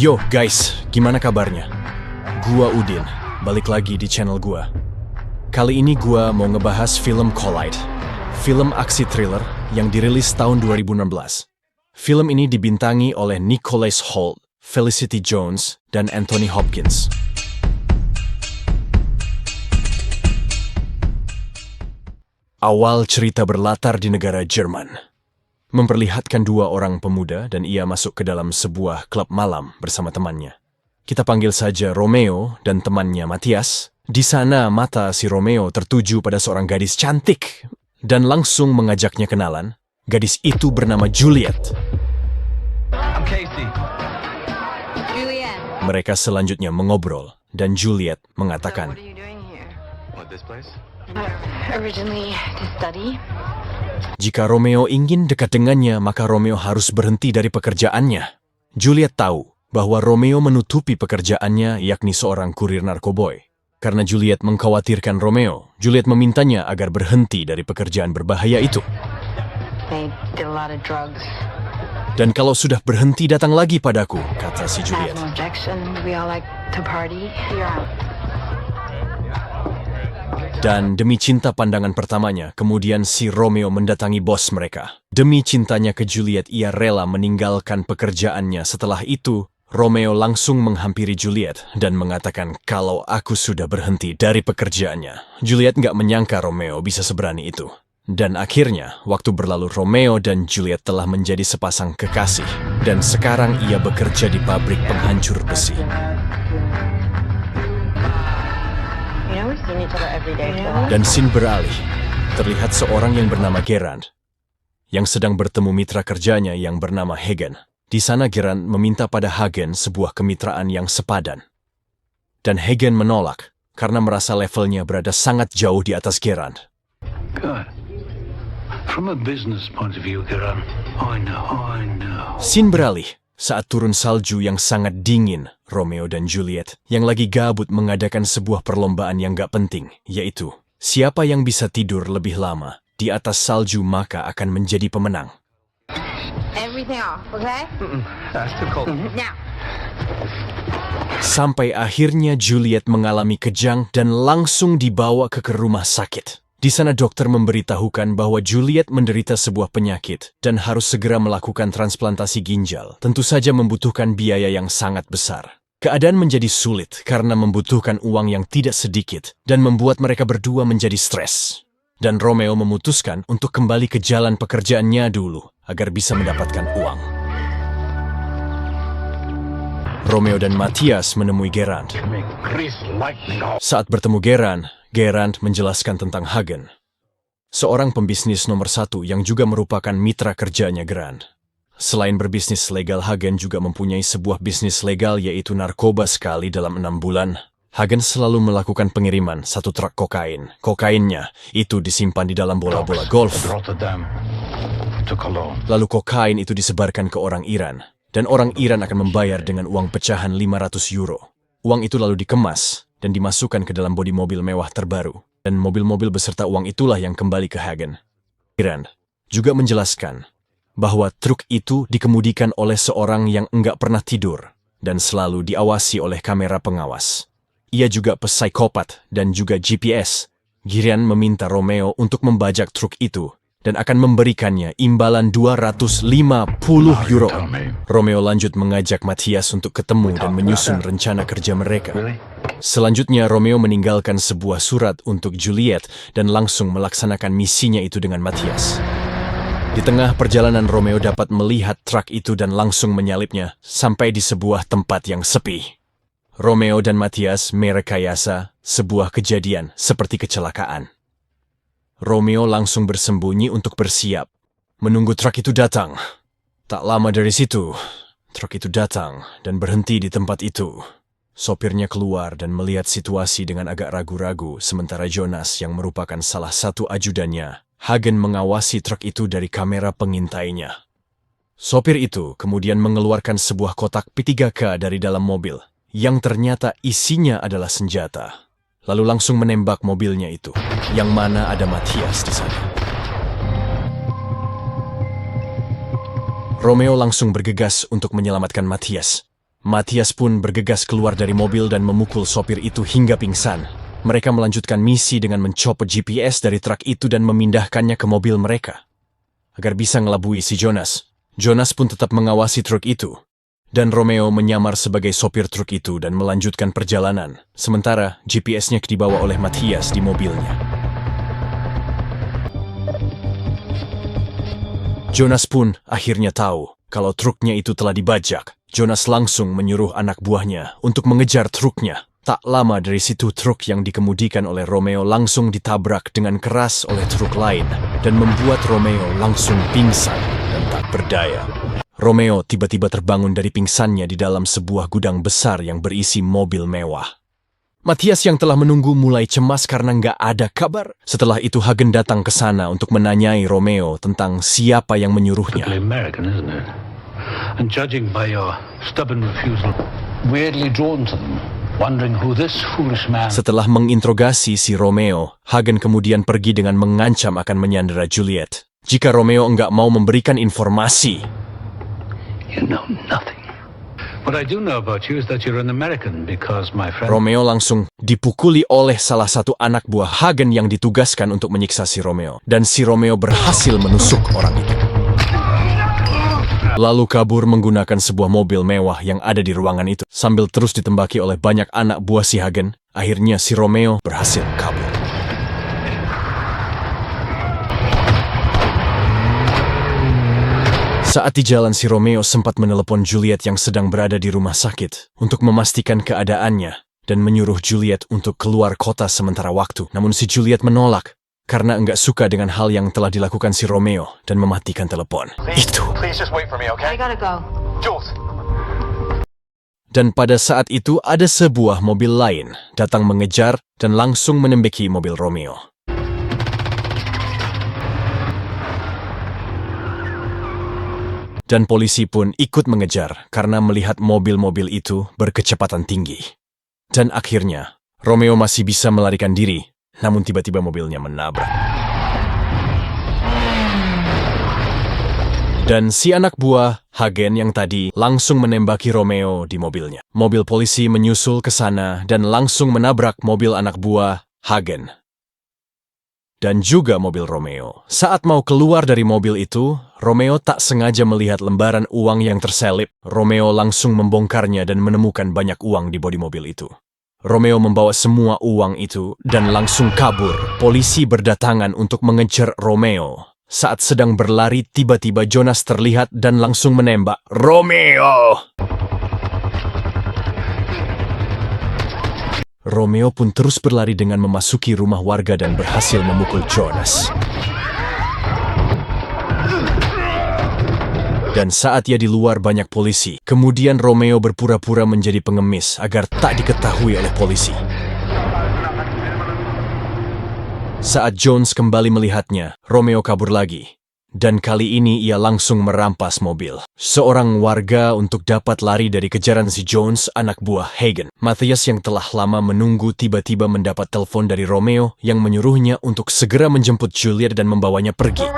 Yo guys, gimana kabarnya? Gua Udin, balik lagi di channel gua. Kali ini gua mau ngebahas film Collide, film aksi thriller yang dirilis tahun 2016. Film ini dibintangi oleh Nicholas Hoult, Felicity Jones, dan Anthony Hopkins. Awal cerita berlatar di negara Jerman. Memperlihatkan dua orang pemuda dan ia masuk ke dalam sebuah klub malam bersama temannya. Kita panggil saja Romeo dan temannya Matthias. Di sana mata si Romeo tertuju pada seorang gadis cantik dan langsung mengajaknya kenalan. Gadis itu bernama Juliet. I'm Casey. Juliet. Mereka selanjutnya mengobrol dan Juliet mengatakan, What are you doing here? What, this place? Originally to study. jika Romeo ingin dekat dengannya, maka Romeo harus berhenti dari pekerjaannya. Juliet tahu bahwa Romeo menutupi pekerjaannya, yakni seorang kurir narkoboy. Karena Juliet mengkhawatirkan Romeo, Juliet memintanya agar berhenti dari pekerjaan berbahaya itu. They did a lot of drugs. Dan kalau sudah berhenti datang lagi padaku, kata si I have Juliet. no objection. We all like to party. You're out. Dan demi cinta pandangan pertamanya, kemudian si Romeo mendatangi bos mereka. Demi cintanya ke Juliet, ia rela meninggalkan pekerjaannya. Setelah itu, Romeo langsung menghampiri Juliet dan mengatakan kalau aku sudah berhenti dari pekerjaannya. Juliet nggak menyangka Romeo bisa seberani itu. Dan akhirnya, waktu berlalu Romeo dan Juliet telah menjadi sepasang kekasih. Dan sekarang ia bekerja di pabrik penghancur besi. You know, we've seen each other every day. Dan scene beralih. Terlihat seorang yang bernama Gerard, yang sedang bertemu mitra kerjanya yang bernama Hagen. Di sana Gerard meminta pada Hagen sebuah kemitraan yang sepadan. Dan Hagen menolak karena merasa levelnya berada sangat jauh di atas Gerard. Good. From a business point of view, Kiran, I know. Scene beralih saat turun salju yang sangat dingin. Romeo dan Juliet yang lagi gabut mengadakan sebuah perlombaan yang gak penting, yaitu siapa yang bisa tidur lebih lama di atas salju maka akan menjadi pemenang. Everything off, okay? That's too cold. Now. Sampai akhirnya Juliet mengalami kejang dan langsung dibawa ke rumah sakit. Di sana dokter memberitahukan bahwa Juliet menderita sebuah penyakit dan harus segera melakukan transplantasi ginjal. Tentu saja membutuhkan biaya yang sangat besar. Keadaan menjadi sulit karena membutuhkan uang yang tidak sedikit dan membuat mereka berdua menjadi stres. Dan Romeo memutuskan untuk kembali ke jalan pekerjaannya dulu agar bisa mendapatkan uang. Romeo dan Matthias menemui Gerard. Make Chris lightning off. Saat bertemu Gerard menjelaskan tentang Hagen, seorang pembisnis nomor 1 yang juga merupakan mitra kerjanya Gerard. Selain berbisnis legal, Hagen juga mempunyai sebuah bisnis legal yaitu narkoba. Sekali dalam 6 bulan. Hagen selalu melakukan pengiriman 1 truk kokain. Kokainnya itu disimpan di dalam bola-bola golf. Rotterdam to Cologne. Lalu kokain itu disebarkan ke orang Iran. Dan orang Iran akan membayar dengan uang pecahan 500 euro. Uang itu lalu dikemas dan dimasukkan ke dalam bodi mobil mewah terbaru. Dan mobil-mobil beserta uang itulah yang kembali ke Hagen. Iran juga menjelaskan bahwa truk itu dikemudikan oleh seorang yang enggak pernah tidur dan selalu diawasi oleh kamera pengawas. Ia juga psikopat dan juga GPS. Girian meminta Romeo untuk membajak truk itu dan akan memberikannya imbalan 250 euro. Romeo lanjut mengajak Matthias untuk ketemu dan menyusun rencana kerja mereka. Really? Selanjutnya Romeo meninggalkan sebuah surat untuk Juliet dan langsung melaksanakan misinya itu dengan Matthias. Di tengah perjalanan Romeo dapat melihat truk itu dan langsung menyalipnya sampai di sebuah tempat yang sepi. Romeo dan Matthias merekayasa sebuah kejadian seperti kecelakaan. Romeo langsung bersembunyi untuk bersiap, menunggu truk itu datang. Tak lama dari situ, truk itu datang dan berhenti di tempat itu. Sopirnya keluar dan melihat situasi dengan agak ragu-ragu, sementara Jonas yang merupakan salah satu ajudannya, Hagen mengawasi truk itu dari kamera pengintainya. Sopir itu kemudian mengeluarkan sebuah kotak P3K dari dalam mobil, yang ternyata isinya adalah senjata. Lalu langsung menembak mobilnya itu, yang mana ada Matthias di sana. Romeo langsung bergegas untuk menyelamatkan Matthias. Matthias pun bergegas keluar dari mobil dan memukul sopir itu hingga pingsan. Mereka melanjutkan misi dengan mencopot GPS dari truk itu dan memindahkannya ke mobil mereka. Agar bisa ngelabui si Jonas. Jonas pun tetap mengawasi truk itu. Dan Romeo menyamar sebagai sopir truk itu dan melanjutkan perjalanan. Sementara GPS-nya dibawa oleh Matthias di mobilnya. Jonas pun akhirnya tahu kalau truknya itu telah dibajak. Jonas langsung menyuruh anak buahnya untuk mengejar truknya. Tak lama dari situ truk yang dikemudikan oleh Romeo langsung ditabrak dengan keras oleh truk lain dan membuat Romeo langsung pingsan dan tak berdaya. Romeo tiba-tiba terbangun dari pingsannya di dalam sebuah gudang besar yang berisi mobil mewah. Matthias yang telah menunggu mulai cemas karena nggak ada kabar. Setelah itu Hagen datang ke sana untuk menanyai Romeo tentang siapa yang menyuruhnya. Typically American, isn't it? And judging by your stubborn refusal, weirdly drawn to them, wondering who this foolish man... Setelah menginterogasi si Romeo, Hagen kemudian pergi dengan mengancam akan menyandera Juliet. Jika Romeo enggak mau memberikan informasi. You know nothing. What I do know about you is that you're an American because my friend... Romeo langsung dipukuli oleh salah satu anak buah Hagen yang ditugaskan untuk menyiksa si Romeo. Dan si Romeo berhasil menusuk orang itu. Lalu kabur menggunakan sebuah mobil mewah yang ada di ruangan itu. Sambil terus ditembaki oleh banyak anak buah si Hagen, akhirnya si Romeo berhasil kabur. Saat di jalan si Romeo sempat menelepon Juliet yang sedang berada di rumah sakit untuk memastikan keadaannya dan menyuruh Juliet untuk keluar kota sementara waktu. Namun si Juliet menolak karena enggak suka dengan hal yang telah dilakukan si Romeo dan mematikan telepon. Itu. Please just wait for me, okay? I gotta go. Jules. Dan pada saat itu ada sebuah mobil lain datang mengejar dan langsung menembaki mobil Romeo. Dan polisi pun ikut mengejar karena melihat mobil-mobil itu berkecepatan tinggi. Dan akhirnya, Romeo masih bisa melarikan diri, namun tiba-tiba mobilnya menabrak. Dan si anak buah, Hagen yang tadi, langsung menembaki Romeo di mobilnya. Mobil polisi menyusul ke sana dan langsung menabrak mobil anak buah, Hagen. Dan juga mobil Romeo. Saat mau keluar dari mobil itu, Romeo tak sengaja melihat lembaran uang yang terselip. Romeo langsung membongkarnya dan menemukan banyak uang di bodi mobil itu. Romeo membawa semua uang itu dan langsung kabur. Polisi berdatangan untuk mengejar Romeo. Saat sedang berlari, tiba-tiba Jonas terlihat dan langsung menembak. Romeo! Romeo pun terus berlari dengan memasuki rumah warga dan berhasil memukul Jonas. Dan saat ia di luar banyak polisi, kemudian Romeo berpura-pura menjadi pengemis agar tak diketahui oleh polisi. Saat Jones kembali melihatnya, Romeo kabur lagi. Dan kali ini ia langsung merampas mobil. Seorang warga untuk dapat lari dari kejaran si Jones, anak buah Hagen. Matthias yang telah lama menunggu tiba-tiba mendapat telepon dari Romeo yang menyuruhnya untuk segera menjemput Juliet dan membawanya pergi.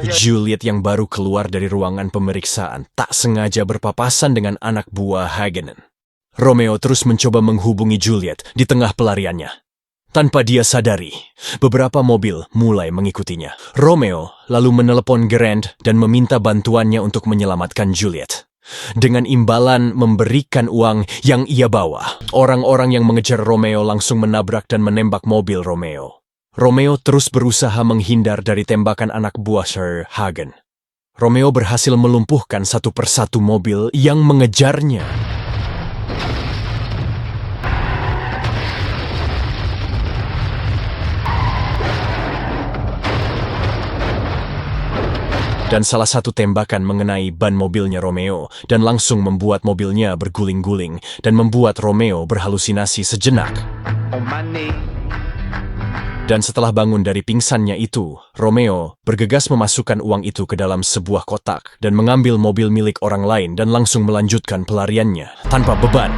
Juliet yang baru keluar dari ruangan pemeriksaan tak sengaja berpapasan dengan anak buah Hagen. Romeo terus mencoba menghubungi Juliet di tengah pelariannya. Tanpa dia sadari, beberapa mobil mulai mengikutinya. Romeo lalu menelepon Grant dan meminta bantuannya untuk menyelamatkan Juliet. Dengan imbalan memberikan uang yang ia bawa, orang-orang yang mengejar Romeo langsung menabrak dan menembak mobil Romeo. Romeo terus berusaha menghindar dari tembakan anak buah Sir Hagen. Romeo berhasil melumpuhkan satu persatu mobil yang mengejarnya. Dan salah satu tembakan mengenai ban mobilnya Romeo dan langsung membuat mobilnya berguling-guling dan membuat Romeo berhalusinasi sejenak. Dan setelah bangun dari pingsannya itu, Romeo bergegas memasukkan uang itu ke dalam sebuah kotak dan mengambil mobil milik orang lain dan langsung melanjutkan pelariannya tanpa beban.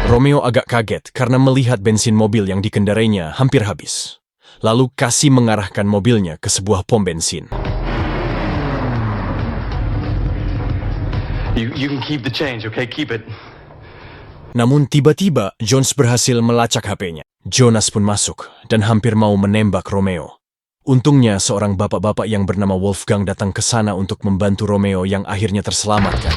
Romeo agak kaget karena melihat bensin mobil yang dikendarainya hampir habis. Lalu Cassie mengarahkan mobilnya ke sebuah pom bensin. You can keep the change, okay? Keep it. Namun tiba-tiba Jones berhasil melacak HP-nya. Jonas pun masuk dan hampir mau menembak Romeo. Untungnya seorang bapak-bapak yang bernama Wolfgang datang ke sana untuk membantu Romeo yang akhirnya terselamatkan.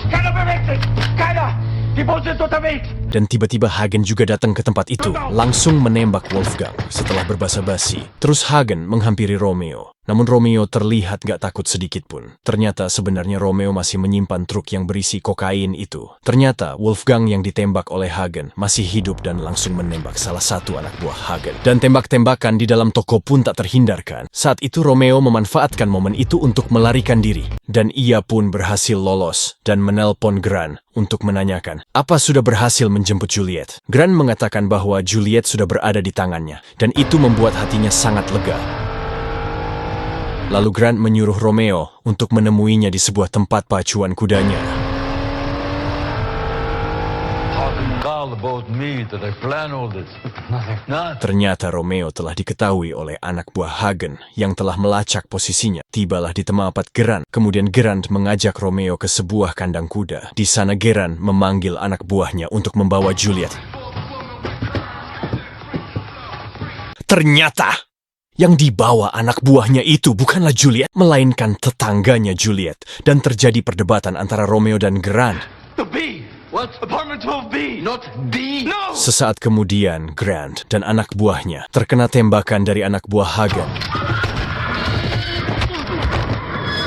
Dan tiba-tiba Hagen juga datang ke tempat itu, langsung menembak Wolfgang setelah berbasa-basi. Terus Hagen menghampiri Romeo. Namun Romeo terlihat gak takut sedikit pun. Ternyata sebenarnya Romeo masih menyimpan truk yang berisi kokain itu. Ternyata Wolfgang yang ditembak oleh Hagen masih hidup dan langsung menembak salah satu anak buah Hagen. Dan tembak-tembakan di dalam toko pun tak terhindarkan. Saat itu Romeo memanfaatkan momen itu untuk melarikan diri. Dan ia pun berhasil lolos dan menelpon Grant untuk menanyakan apa sudah berhasil menjemput Juliet. Grant mengatakan bahwa Juliet sudah berada di tangannya dan itu membuat hatinya sangat lega. Lalu Grant menyuruh Romeo untuk menemuinya di sebuah tempat pacuan kudanya. Ternyata Romeo telah diketahui oleh anak buah Hagen yang telah melacak posisinya. Tibalah di tempat Grant. Kemudian Grant mengajak Romeo ke sebuah kandang kuda. Di sana Grant memanggil anak buahnya untuk membawa Juliet. Ternyata yang dibawa anak buahnya itu bukanlah Juliet, melainkan tetangganya Juliet. Dan terjadi perdebatan antara Romeo dan Grant. The B! What? Apartment 12B! Not D! No! Sesaat kemudian, Grant dan anak buahnya terkena tembakan dari anak buah Hagen.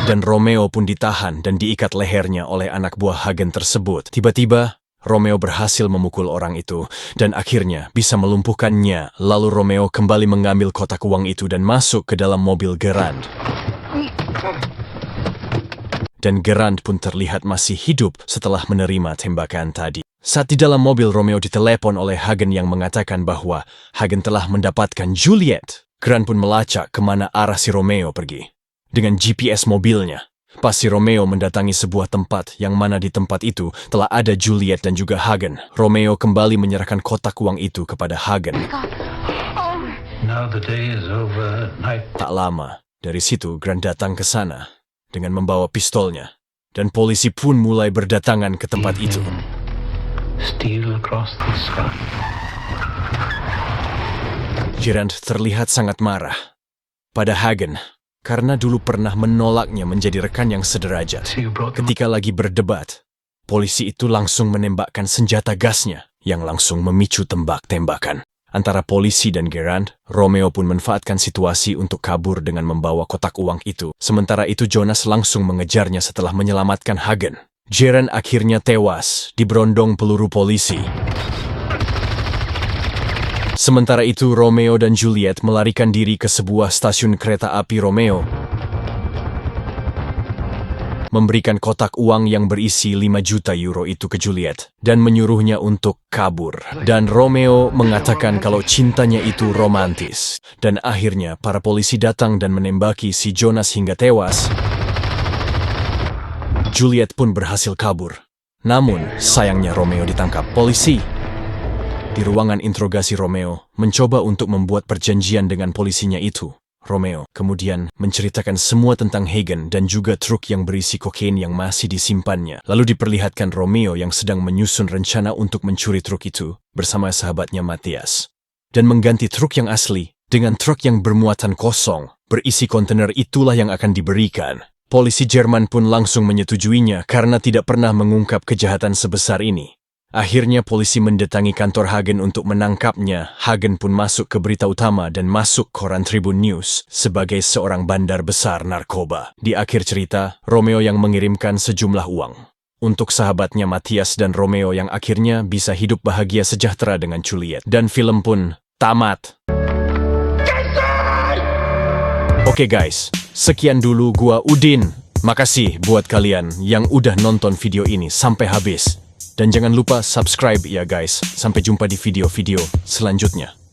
Dan Romeo pun ditahan dan diikat lehernya oleh anak buah Hagen tersebut. Tiba-tiba, Romeo berhasil memukul orang itu dan akhirnya bisa melumpuhkannya. Lalu Romeo kembali mengambil kotak uang itu dan masuk ke dalam mobil Grant. Dan Grant pun terlihat masih hidup setelah menerima tembakan tadi. Saat di dalam mobil, Romeo ditelepon oleh Hagen yang mengatakan bahwa Hagen telah mendapatkan Juliet. Grant pun melacak kemana arah si Romeo pergi. Dengan GPS mobilnya. Pas si Romeo mendatangi sebuah tempat yang mana di tempat itu telah ada Juliet dan juga Hagen. Romeo kembali menyerahkan kotak uang itu kepada Hagen. Now the day is over, night. Tak lama, dari situ Grant datang ke sana dengan membawa pistolnya. Dan polisi pun mulai berdatangan ke tempat itu. Steal across the sky. Grant terlihat sangat marah pada Hagen. Karena dulu pernah menolaknya menjadi rekan yang sederajat. So you brought them. Ketika lagi berdebat, polisi itu langsung menembakkan senjata gasnya yang langsung memicu tembak-tembakan. Antara polisi dan Grant, Romeo pun memanfaatkan situasi untuk kabur dengan membawa kotak uang itu. Sementara itu Jonas langsung mengejarnya setelah menyelamatkan Hagen. Grant akhirnya tewas diberondong peluru polisi. Sementara itu, Romeo dan Juliet melarikan diri ke sebuah stasiun kereta api. Romeo memberikan kotak uang yang berisi 5 juta euro itu ke Juliet dan menyuruhnya untuk kabur. Dan Romeo mengatakan kalau cintanya itu romantis. Dan akhirnya para polisi datang dan menembaki si Jonas hingga tewas. Juliet pun berhasil kabur. Namun, sayangnya Romeo ditangkap polisi. Di ruangan interogasi, Romeo mencoba untuk membuat perjanjian dengan polisinya itu. Romeo kemudian menceritakan semua tentang Hagen dan juga truk yang berisi kokain yang masih disimpannya. Lalu diperlihatkan Romeo yang sedang menyusun rencana untuk mencuri truk itu bersama sahabatnya Matthias. Dan mengganti truk yang asli dengan truk yang bermuatan kosong. Berisi kontainer itulah yang akan diberikan. Polisi Jerman pun langsung menyetujuinya karena tidak pernah mengungkap kejahatan sebesar ini. Akhirnya polisi mendatangi kantor Hagen untuk menangkapnya. Hagen pun masuk ke berita utama dan masuk koran Tribun News sebagai seorang bandar besar narkoba. Di akhir cerita, Romeo yang mengirimkan sejumlah uang untuk sahabatnya Matthias dan Romeo yang akhirnya bisa hidup bahagia sejahtera dengan Juliet. Dan film pun tamat. Oke guys, sekian dulu gua Udin. Makasih buat kalian yang udah nonton video ini sampai habis. Dan jangan lupa subscribe ya guys. Sampai jumpa di video-video selanjutnya.